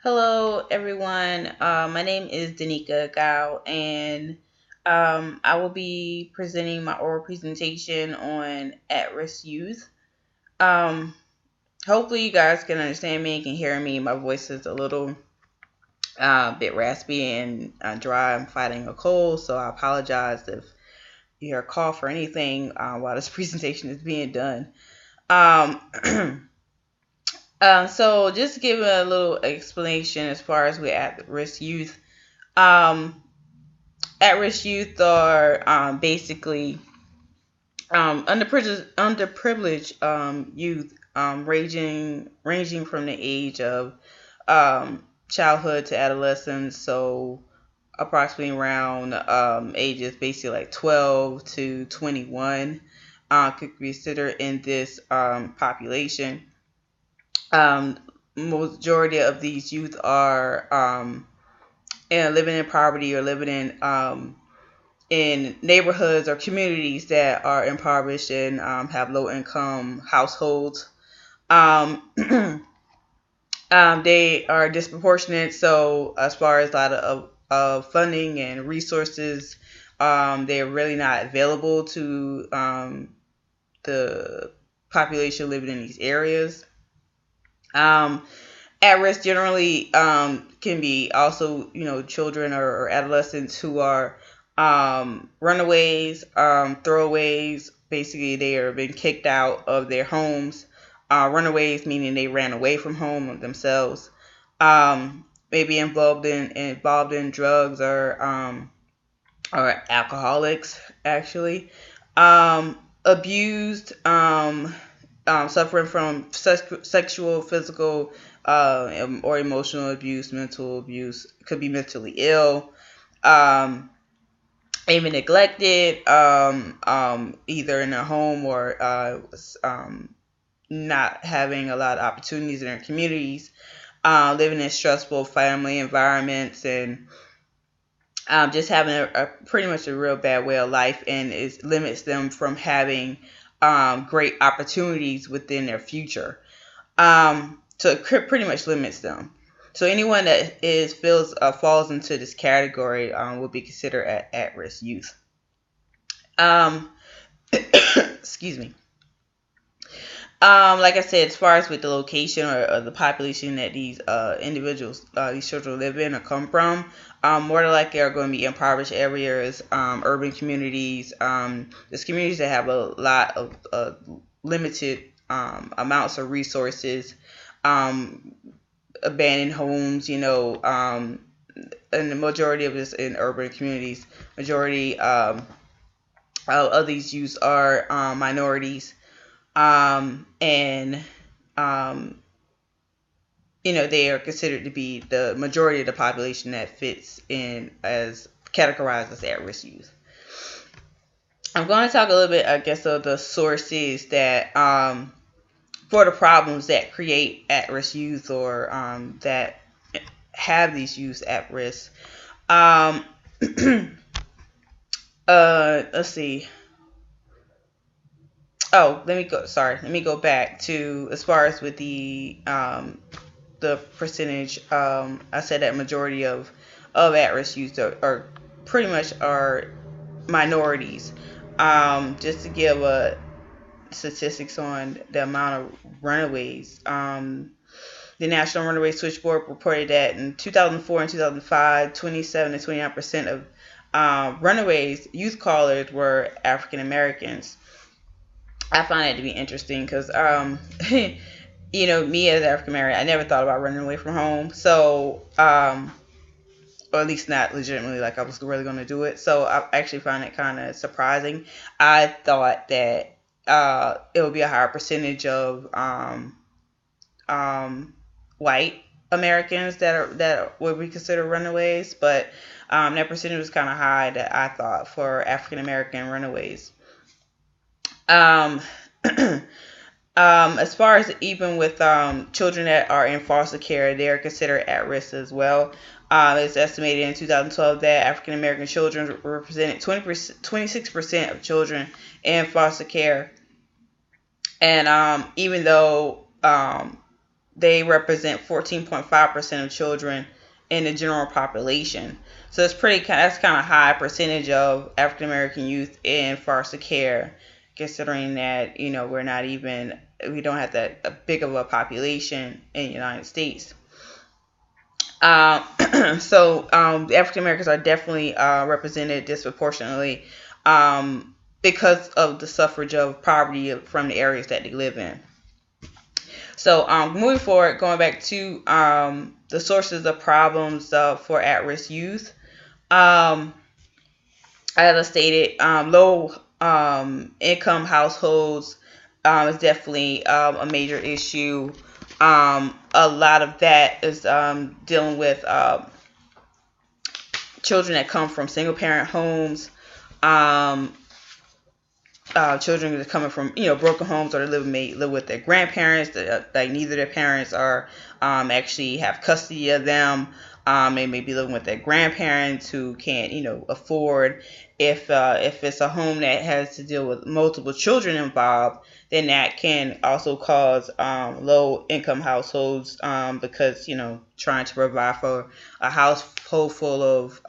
Hello, everyone. My name is Danica Gao, and I will be presenting my oral presentation on at-risk youth. Um, Hopefully, you guys can understand me and can hear me. My voice is a little bit raspy and dry. I'm fighting a cold, so I apologize if you hear a cough or anything while this presentation is being done. Um, so just to give a little explanation as far as we're at-risk youth. Um, At-risk youth are basically underprivileged youth, ranging from the age of childhood to adolescence. So approximately around ages basically like 12 to 21 could be considered in this population. Um, Majority of these youth are living in poverty or living in neighborhoods or communities that are impoverished and have low income households. Um, they are disproportionate. So, as far as a lot of funding and resources, they're really not available to the population living in these areas. Um, at risk generally can be also, children or adolescents who are runaways, throwaways. Basically, they are being kicked out of their homes. Runaways meaning they ran away from home themselves. Maybe involved in drugs or alcoholics actually. Abused. Suffering from sexual, physical, or emotional abuse, mental abuse, could be mentally ill, um, even neglected, either in their home or not having a lot of opportunities in their communities, living in stressful family environments, and just having a pretty much a real bad way of life, and it limits them from having great opportunities within their future. So it pretty much limits them. So anyone that falls into this category will be considered at-risk youth. Um, excuse me. Like I said, as far as with the location or the population that these individuals, these children live in or come from, more than likely are going to be impoverished areas, urban communities, there's communities that have a lot of limited amounts of resources, um, abandoned homes, and the majority of this in urban communities. Majority of these youths are minorities, and um, they are considered to be the majority of the population that fits in as categorized as at-risk youth. I'm going to talk a little bit, I guess, of the sources that for the problems that create at-risk youth or that have these youth at risk. Um, let's see. Oh, let me go. Sorry, let me go back to as far as with the percentage. I said that majority of at-risk youth are pretty much are minorities. Just to give a statistics on the amount of runaways. The National Runaway Switchboard reported that in 2004 and 2005, 27 to 29% of runaways, youth callers, were African Americans. I find that to be interesting because, me as African American, I never thought about running away from home. So, or at least not legitimately like I was really going to do it. So I actually find it kind of surprising. I thought that it would be a higher percentage of um, white Americans that would be considered runaways, but that percentage was kind of high that I thought for African American runaways. Um, as far as even with children that are in foster care, they are considered at risk as well. It's estimated in 2012 that African American children represented 26% of children in foster care. And even though they represent 14.5% of children in the general population. So that's kind of high percentage of African American youth in foster care, considering that we don't have that big of a population in the United States. The African Americans are definitely represented disproportionately because of the suffrage of poverty from the areas that they live in. So moving forward, going back to the sources of problems for at-risk youth. As I stated, low income households is definitely a major issue. A lot of that is dealing with children that come from single parent homes, children that are coming from broken homes, or they live with their grandparents that like neither their parents are actually have custody of them. They may be living with their grandparents who can't afford. If it's a home that has to deal with multiple children involved, then that can also cause low income households because trying to provide for a household full of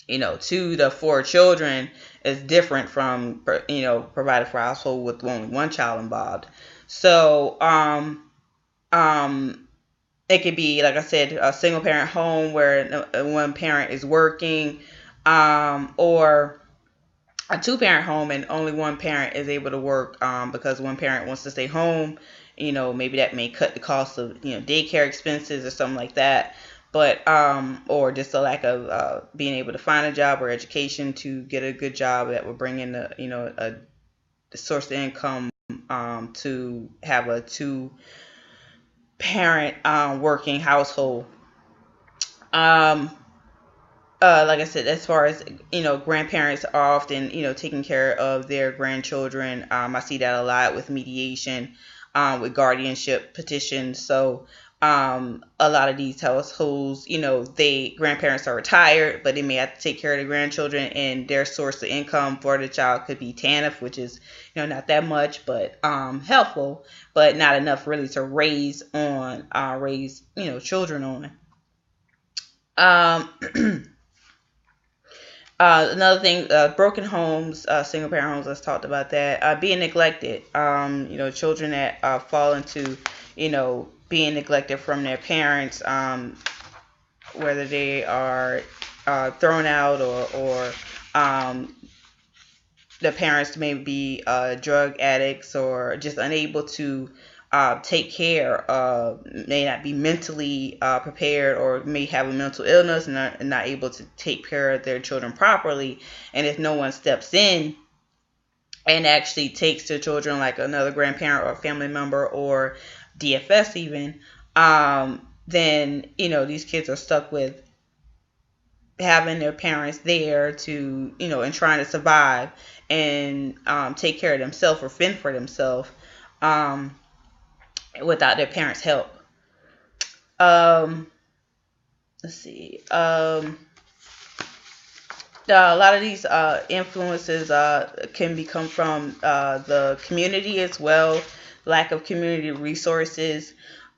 2 to 4 children is different from provided for a household with only one child involved. So it could be, like I said, a single parent home where one parent is working, or a 2-parent home and only one parent is able to work because one parent wants to stay home. Maybe that may cut the cost of daycare expenses or something like that. But or just a lack of being able to find a job or education to get a good job that would bring in a source of income to have a 2-parent working household. Like I said, as far as grandparents are often taking care of their grandchildren. I see that a lot with mediation, with guardianship petitions. So a lot of these households, grandparents are retired, but they may have to take care of the grandchildren, and their source of income for the child could be TANF, which is not that much, but helpful, but not enough really to raise children on. Another thing, broken homes, single parent homes, let's talk about that. Being neglected, children that fall into, being neglected from their parents, whether they are thrown out or the parents may be drug addicts or just unable to take care, may not be mentally prepared, or may have a mental illness and not able to take care of their children properly. And if no one steps in and actually takes their children, like another grandparent or family member or DFS even, then these kids are stuck with having their parents there to and trying to survive and take care of themselves or fend for themselves without their parents' help. Let's see. A lot of these influences can come from the community as well. Lack of community resources,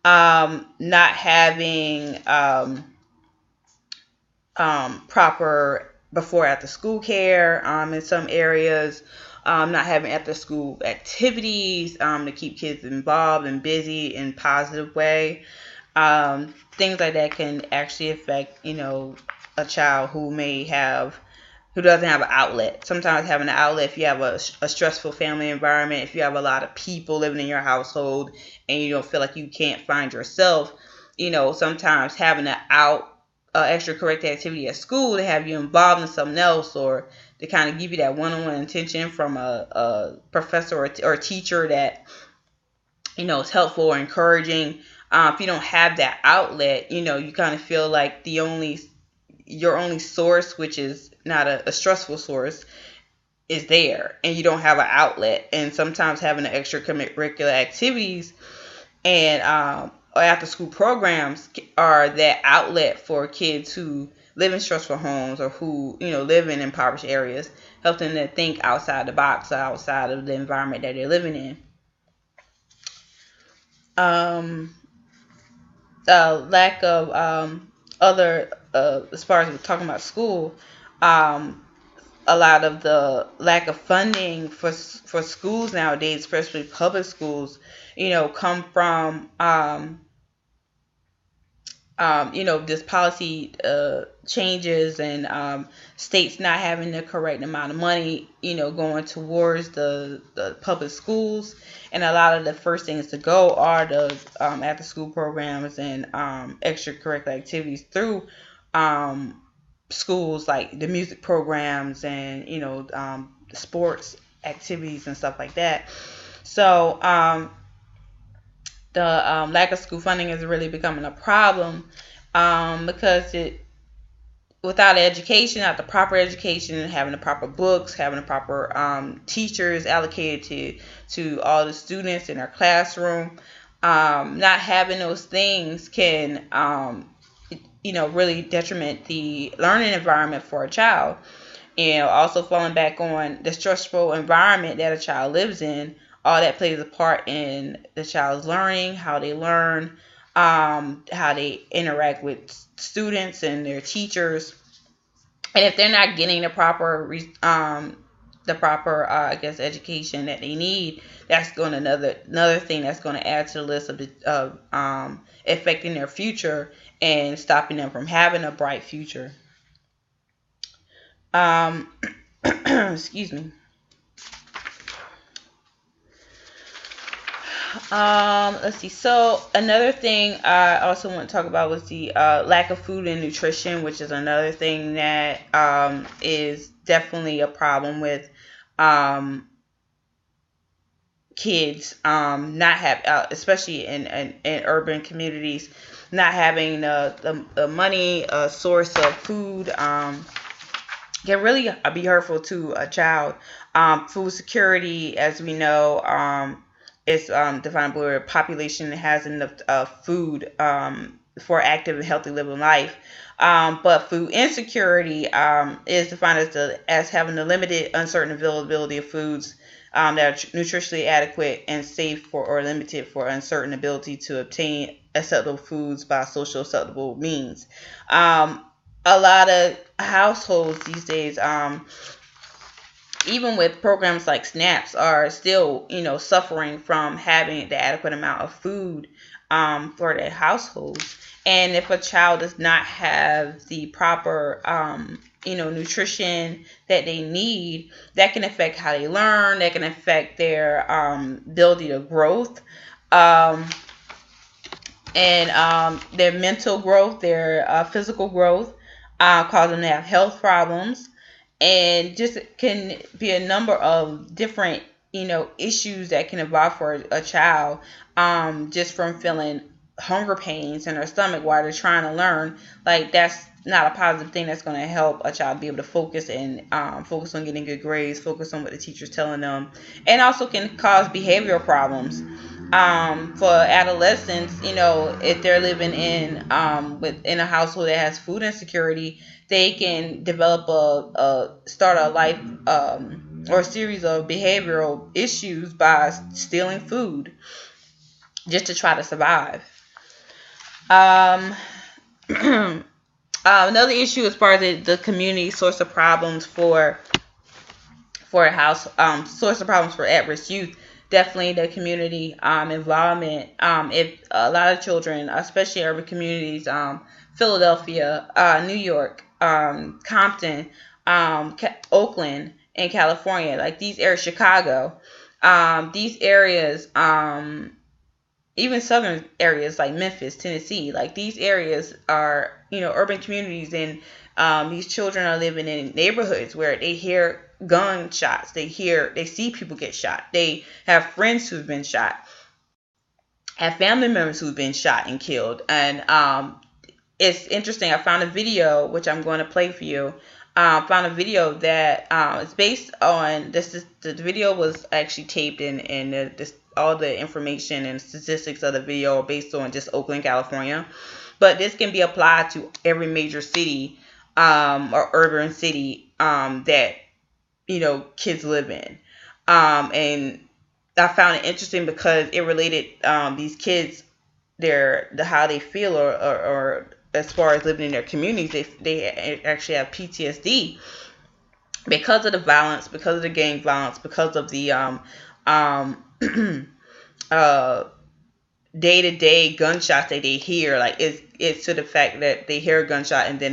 not having proper before after school care in some areas. Not having after school activities to keep kids involved and busy in a positive way. Things like that can actually affect, a child who doesn't have an outlet. Sometimes having an outlet, if you have a stressful family environment, if you have a lot of people living in your household and you don't feel like you can't find yourself, sometimes having an extracurricular activity at school to have you involved in something else, or to kind of give you that one-on-one attention from a professor or teacher that is helpful or encouraging. If you don't have that outlet, you kind of feel like your only source, which is not a stressful source, is there, and you don't have an outlet. And sometimes having the extracurricular activities and after school programs are that outlet for kids who live in stressful homes or who live in impoverished areas, help them to think outside the box, outside of the environment that they're living in. um, lack of other as far as we're talking about school, um, a lot of the lack of funding for schools nowadays, especially public schools, come from this policy changes and states not having the correct amount of money, going towards the public schools. And a lot of the first things to go are the after school programs and extracurricular activities through schools, like the music programs and, sports activities and stuff like that. So, the lack of school funding is really becoming a problem because without education, without the proper education, having the proper books, having the proper teachers allocated to all the students in our classroom, not having those things can really detriment the learning environment for a child. Also falling back on the stressful environment that a child lives in, all that plays a part in the child's learning, how they learn, how they interact with students and their teachers. And if they're not getting the proper I guess, education that they need, that's going another thing that's going to add to the list of affecting their future and stopping them from having a bright future. Excuse me. Let's see. So another thing I also want to talk about was the lack of food and nutrition, which is another thing that is definitely a problem with kids not have, especially in urban communities, not having the money source of food can really be hurtful to a child. Food security, as we know, is defined by a population that has enough food for active and healthy living life. But food insecurity is defined as having the limited, uncertain availability of foods that are nutritionally adequate and safe or limited for uncertain ability to obtain acceptable foods by social acceptable means. A lot of households these days, even with programs like SNAPs, are still, suffering from having the adequate amount of food for their households. And if a child does not have the proper, nutrition that they need, that can affect how they learn. That can affect their ability to growth, and their mental growth, their physical growth, cause them to have health problems, and just can be a number of different, issues that can evolve for a child, just from feeling hunger pains in their stomach while they're trying to learn. Like, that's not a positive thing that's going to help a child be able to focus and focus on getting good grades, focus on what the teacher's telling them, and also can cause behavioral problems. For adolescents, if they're living in a household that has food insecurity, they can develop start a life or a series of behavioral issues by stealing food just to try to survive. Another issue as far as the community source of problems for a house, source of problems for at-risk youth, definitely the community involvement. If a lot of children, especially urban communities, Philadelphia, New York, Compton, Oakland, and California, like these areas, Chicago, these areas, even southern areas like Memphis, Tennessee, like these areas are, urban communities, and these children are living in neighborhoods where they hear gunshots, they see people get shot, they have friends who've been shot, have family members who've been shot and killed. And it's interesting, I found a video which I'm going to play for you. Found a video that is based on this. The video was actually taped, and all the information and statistics of the video are based on just Oakland, California. But this can be applied to every major city or urban city that kids live in. And I found it interesting because it related these kids how they feel or as far as living in their communities, they actually have PTSD because of the violence, because of the gang violence, because of the um uh day to day gunshots that they hear. Like it's to the fact that they hear a gunshot and then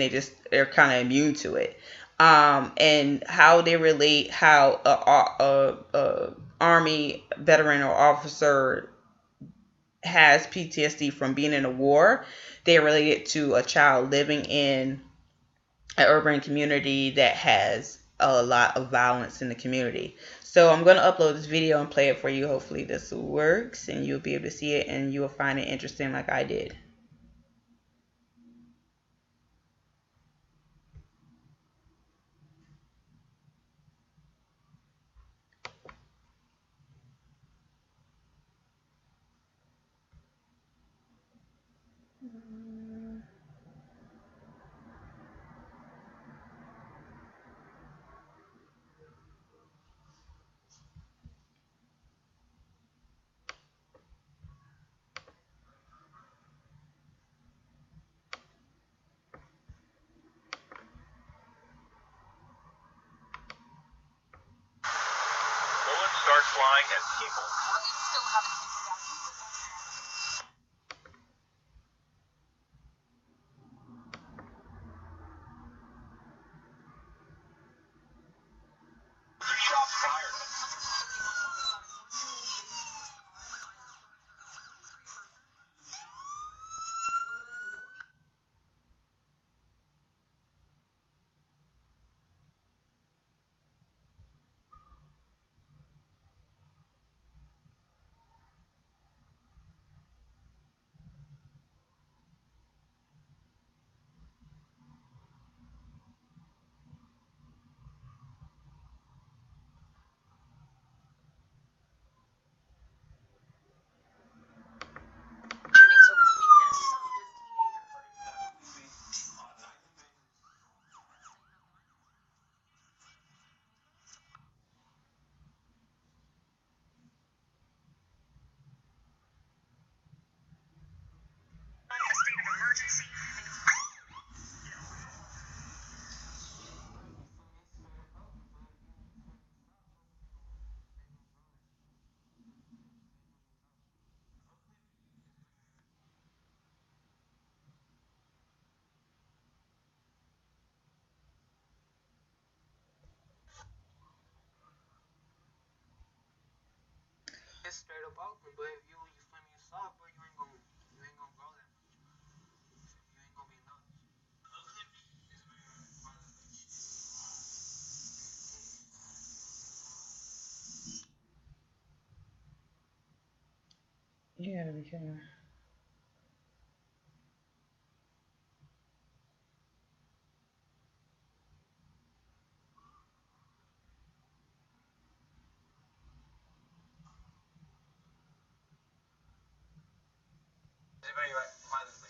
they're kind of immune to it. And how they relate, how a army veteran or officer has PTSD from being in a war. They relate it to a child living in an urban community that has a lot of violence in the community. So I'm going to upload this video and play it for you. Hopefully this works and you'll be able to see it and you will find it interesting like I did. Bullets start flying at people. Shots fired. It's straight up open, but if you find me soft, bro, you ain't gonna grow that much. You ain't gonna be nuts. You gotta be kidding. Very right, violently.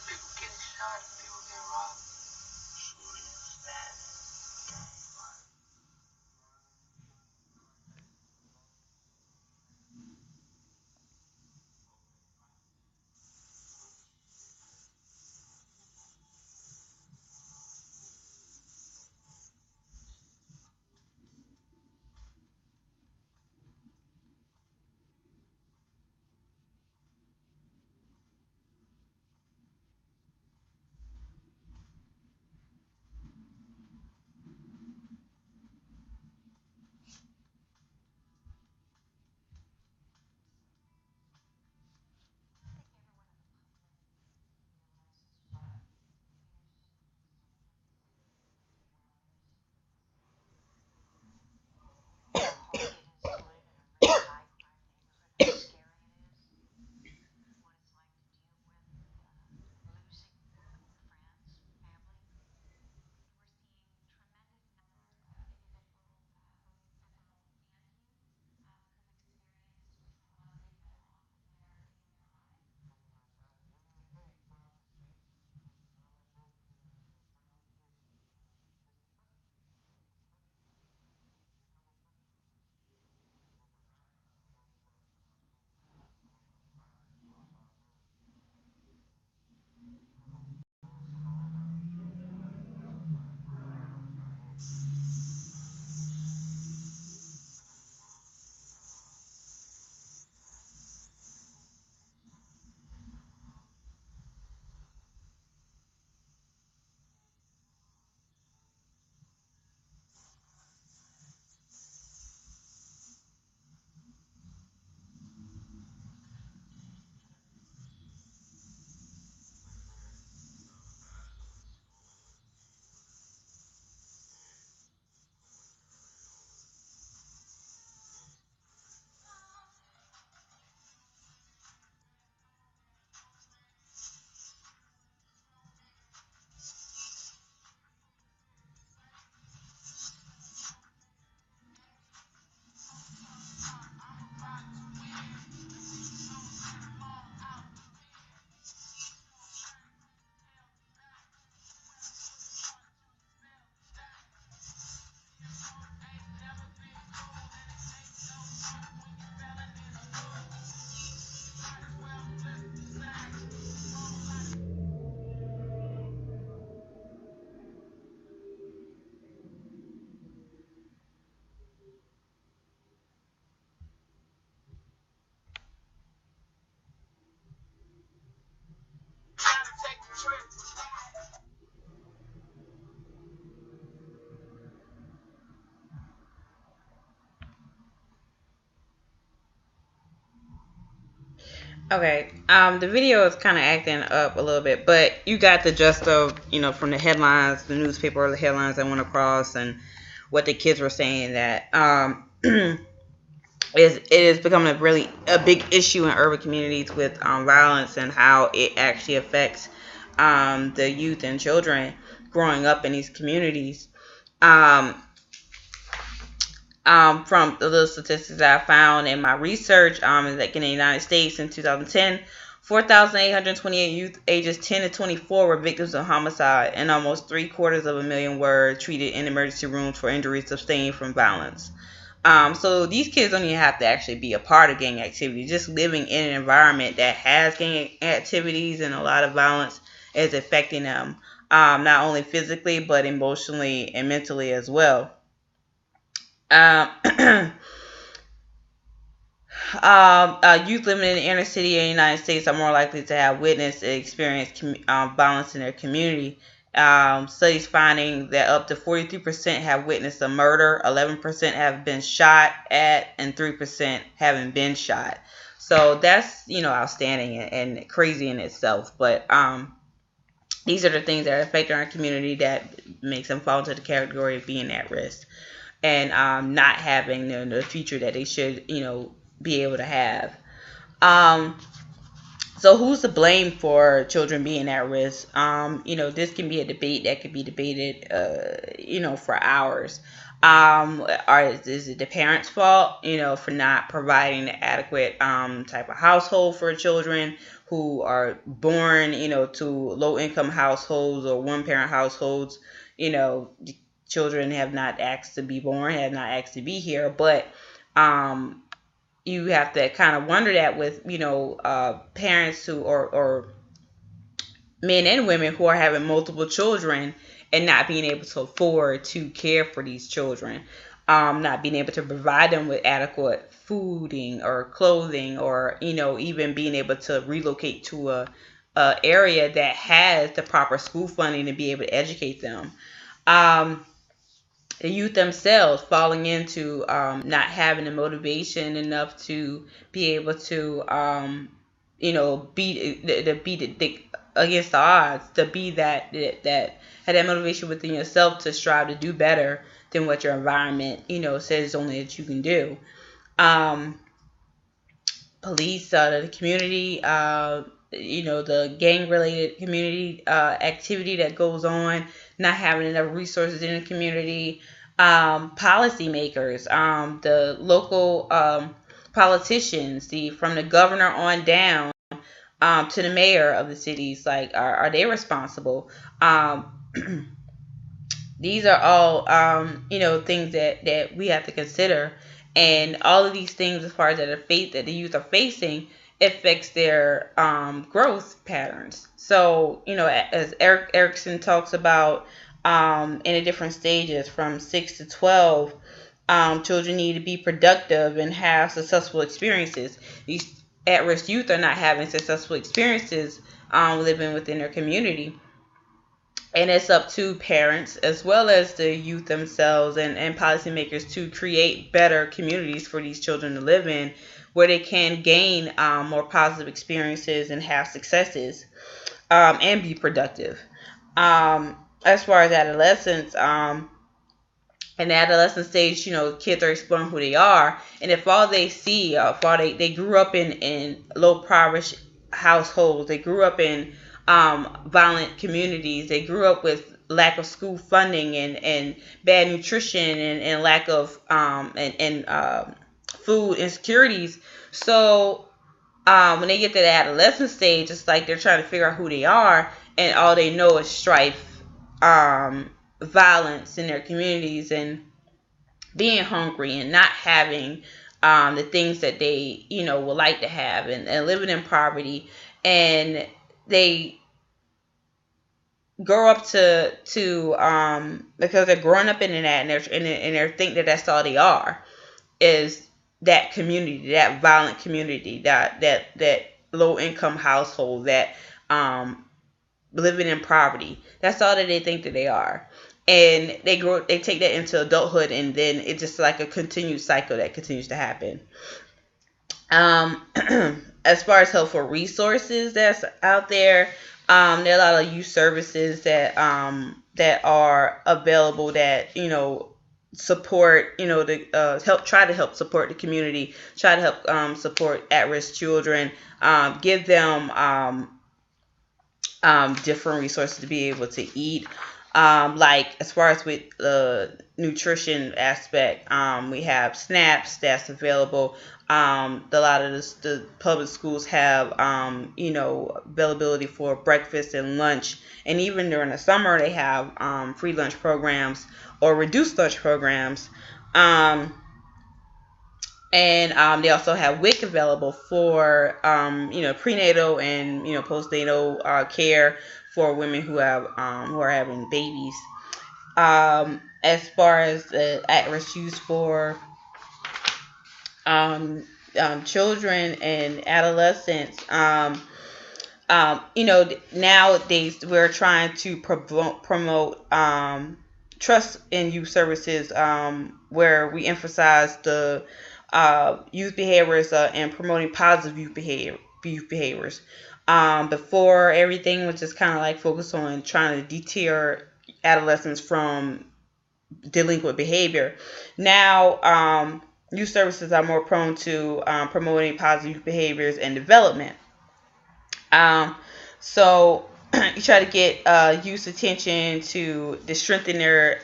People getting shot, people getting robbed. Okay. The video is kind of acting up a little bit, but you got the gist of, from the headlines, the newspaper, the headlines that went across, and what the kids were saying that it is becoming a big issue in urban communities with violence and how it actually affects the youth and children growing up in these communities. Um, from the little statistics that I found in my research, is like in the United States in 2010, 4,828 youth ages 10 to 24 were victims of homicide, and almost 750,000 were treated in emergency rooms for injuries sustained from violence. So these kids don't even have to actually be a part of gang activity. Just living in an environment that has gang activities and a lot of violence is affecting them, not only physically but emotionally and mentally as well. Youth living in the inner city in the United States are more likely to have witnessed and experienced violence in their community. Studies finding that up to 43% have witnessed a murder, 11% have been shot at, and 3% haven't been shot. So that's, outstanding and crazy in itself. But these are the things that are affecting our community that makes them fall into the category of being at risk and not having the future that they should, be able to have. So who's to blame for children being at risk? This can be a debate that could be debated, for hours. Is it the parents' fault, for not providing the adequate type of household for children who are born, to low-income households or one-parent households? Children have not asked to be born, have not asked to be here, but you have to kind of wonder that with parents who or men and women who are having multiple children and not being able to afford to care for these children, not being able to provide them with adequate fooding or clothing, or even being able to relocate to a area that has the proper school funding to be able to educate them. The youth themselves falling into not having the motivation enough to be able to beat against the odds, to be that have that motivation within yourself to strive to do better than what your environment says only that you can do. Police, the community, the gang related community activity that goes on, not having enough resources in the community, policymakers, the local politicians, from the governor on down to the mayor of the cities, like are they responsible? These are all things that we have to consider, and all of these things, as far as that the youth are facing, affects their growth patterns. So as Eric Erickson talks about, in the different stages from 6 to 12, children need to be productive and have successful experiences. These at-risk youth are not having successful experiences living within their community. And it's up to parents as well as the youth themselves and policymakers to create better communities for these children to live in, where they can gain more positive experiences and have successes and be productive. As far as adolescence, in the adolescent stage, kids are exploring who they are, and if all they see, if all they grew up in low poverty households, they grew up in violent communities, they grew up with lack of school funding and bad nutrition and lack of food insecurities. So when they get to the adolescent stage, it's like they're trying to figure out who they are, and all they know is strife, violence in their communities, and being hungry and not having the things that they would like to have, and living in poverty. And they grow up to because they're growing up in that, and they think that that's all they are, is that community, that violent community, that low income household, that living in poverty. That's all that they think that they are. And they take that into adulthood, and then it's just like a continued cycle that continues to happen. as far as helpful resources that's out there, there are a lot of youth services that are available that support the try to help support the community, try to help support at-risk children, give them different resources to be able to eat. Like as far as with the nutrition aspect, we have SNAPs that's available. A lot of the public schools have, availability for breakfast and lunch, and even during the summer they have free lunch programs or reduced lunch programs. And they also have WIC available for prenatal and postnatal care for women who are having babies. As far as the at-risk use for children and adolescents, nowadays we're trying to promote trust in youth services, where we emphasize the youth behaviors and promoting positive youth behaviors. Before, everything was just kind of like focused on trying to deter adolescents from delinquent behavior. Now, youth services are more prone to promoting positive youth behaviors and development. So you try to get youth attention to strengthen their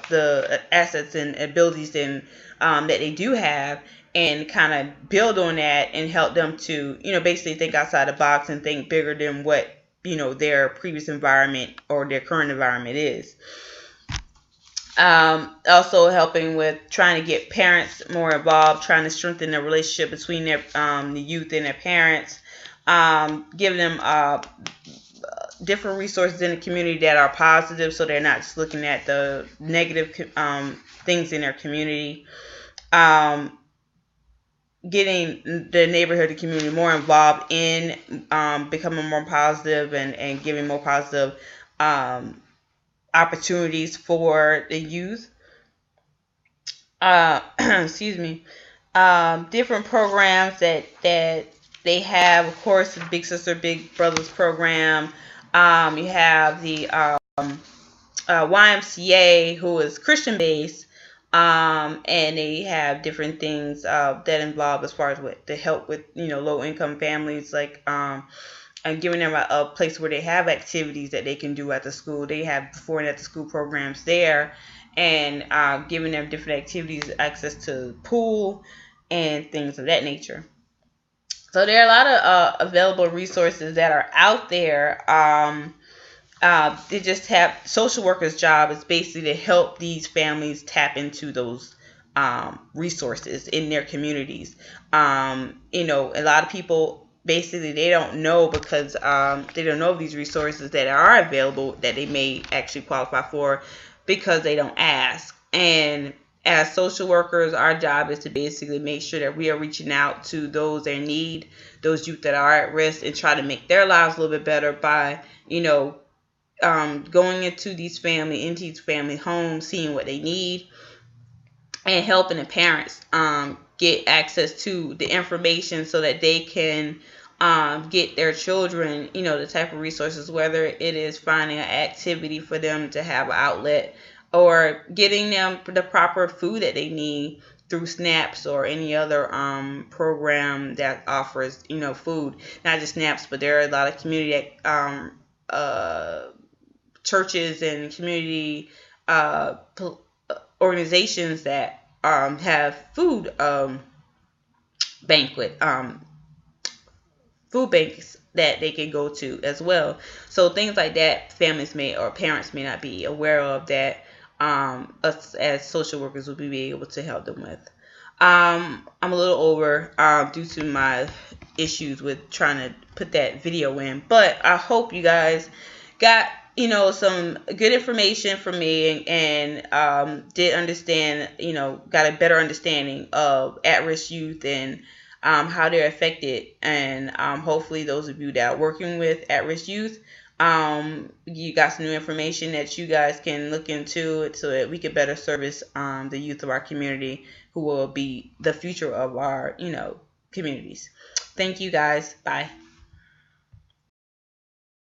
the assets and abilities that they do have, and kind of build on that and help them to basically think outside the box and think bigger than what their previous environment or their current environment is. Also helping with trying to get parents more involved, trying to strengthen the relationship between the youth and their parents, giving them different resources in the community that are positive, so they're not just looking at the negative things in their community. Getting the neighborhood and community more involved in becoming more positive and giving more positive opportunities for the youth. Excuse me. Different programs that they have, of course, the Big Sister Big Brothers program. You have the YMCA, who is Christian based, and they have different things that involve as far as what to help with low income families, like and giving them a place where they have activities that they can do at the school. They have before and after school programs there, and giving them different activities, access to pool and things of that nature. So there are a lot of available resources that are out there. They just have social workers' job is basically to help these families tap into those resources in their communities. A lot of people basically they don't know, because they don't know of these resources that are available that they may actually qualify for, because they don't ask. And as social workers, our job is to basically make sure that we are reaching out to those in need, those youth that are at risk, and try to make their lives a little bit better by going into these family homes, seeing what they need, and helping the parents get access to the information so that they can get their children, the type of resources, whether it is finding an activity for them to have an outlet, or getting them the proper food that they need through SNAPs or any other program that offers, food. Not just SNAPs, but there are a lot of community churches and community organizations that have food food banks that they can go to as well. So things like that, families may or parents may not be aware of, that us as social workers will be able to help them with. I'm a little over due to my issues with trying to put that video in, but I hope you guys got some good information from me, and did understand, got a better understanding of at-risk youth and how they're affected. And hopefully those of you that are working with at-risk youth, you got some new information that you guys can look into it, so that we can better service the youth of our community, who will be the future of our communities. Thank you guys. Bye.